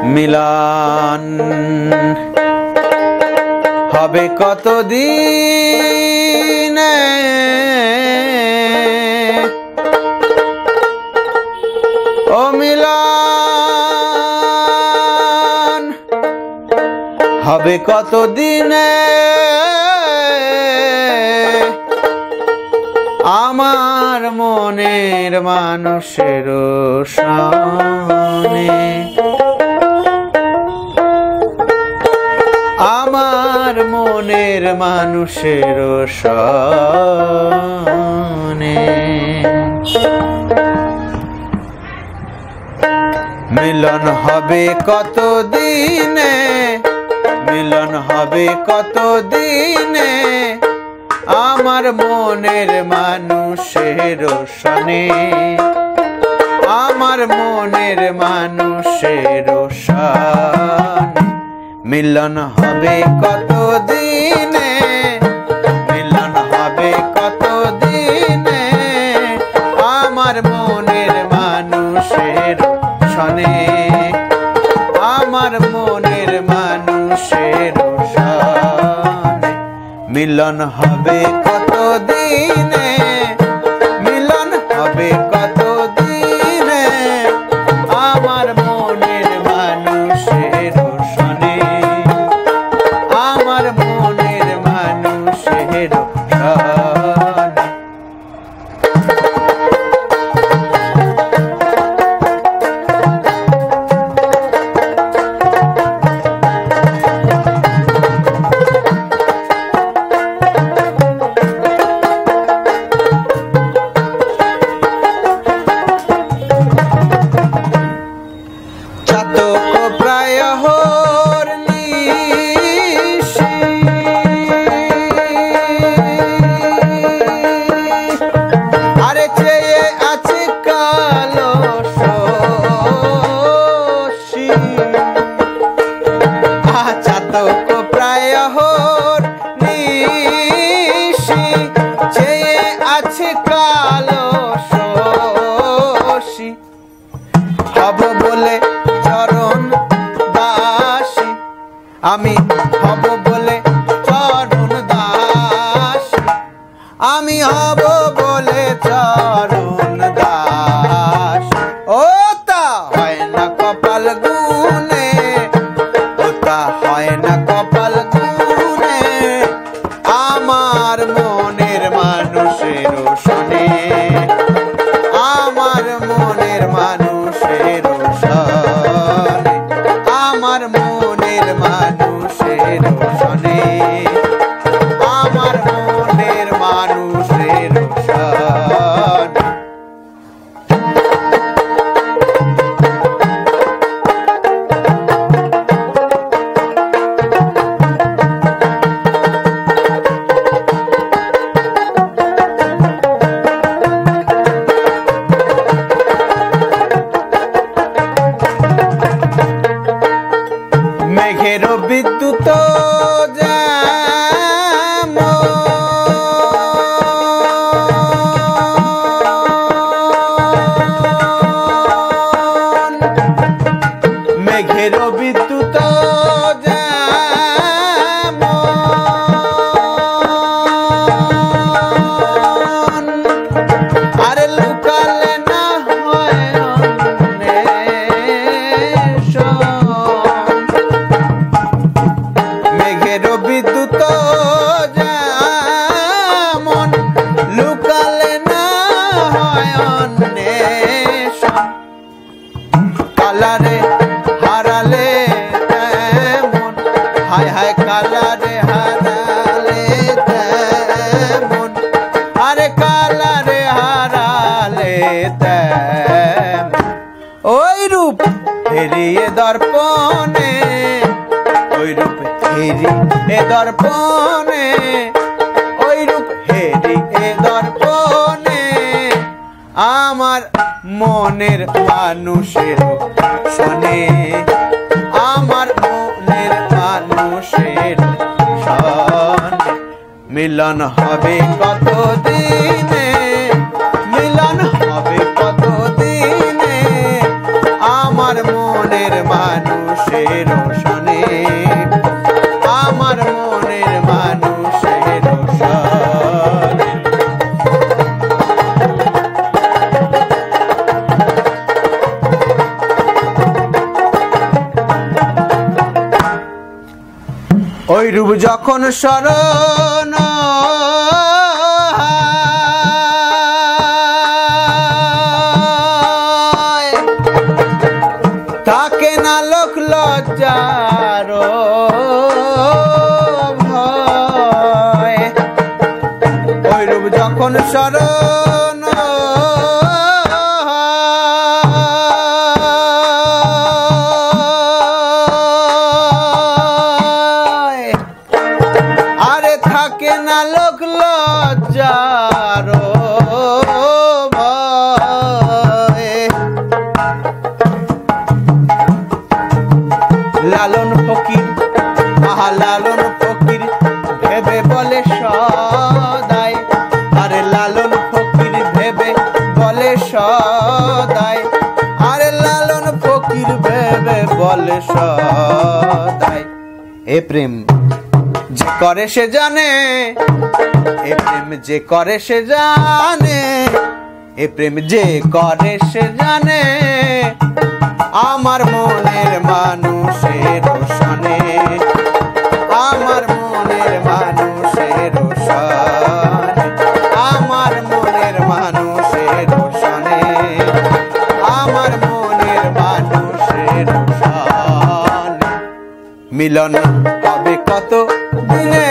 মিলন হবে কতদিনে ও মিলন হবে কতদিনে আমার মনের মানুষের সনে আমার মনের মানুষের সনে মিলন হবে কতদিনে মিলন হবে কতদিনে আমার মনের মানুষের সনে আমার মনের মানুষের সনে মিলন হবে কতদিনে মিলন হবে কতদিনে আমার মনের মানুষের সনে আমার মনের মানুষের সনে মিলন হবে কতদিনে মিলন হবে কতদিনে আমার মনের মানুষের সনে আমার মনের মানুষের সনে আমি হব বলে চরণ দাস আমি হব বলে চরণ দাস ও তা হয় না কপাল গুনে ও তা হয় না কপাল গুনে আমার মনের মানুষের সনে আমার মনের মানুষের সনে আমার মনের মানুষের সনে আমার মনের মানুষের সনে মেঘের বিদ্যুৎ মেঘের বিদ্যুৎ আরে লুকালে না হয় মেঘের বিদ্যুৎ যেমন লুকালে না হয় অন্বেষণ কালারে হারালে তেমন হায় হায় কালারে হারালে তেমন আরে কালারে হারালে তেমন ওই রূপ ফেরিয়ে দর্পণে ওই রূপ হেরি এ দর্পণে ওই রূপ হেরি এ দর্পণে আমার মনের মানুষের সনে আমার মনের মানুষের সনে মিলন হবে কতদিনে মিলন হবে কতদিনে আমার মনের মানুষের সনে, আমার মনের মানুষের সনে। ওই রূপ যখন শরণ থাকে না লোক লজ্জার ভয়, ওই রূপ যখন শরণ আরে থাকে না লোক লজ্জার লালন ফকির, আহা লালন ফকির ভেবে বলে সদাই, আরে লালন ফকির ভেবে বলে সদাই, আরে লালন ফকির ভেবে বলে সদাই। এ প্রেম যে করে সে জানে, এ প্রেম যে করে সে জানে, এ প্রেম যে করে সে জানে, আমার মনের মানুষের সনে, আমার মনের মানুষের সনে, আমার মনের মানুষের সনে, আমার মনের মানুষের সনে। মিলন হবে কত দিনে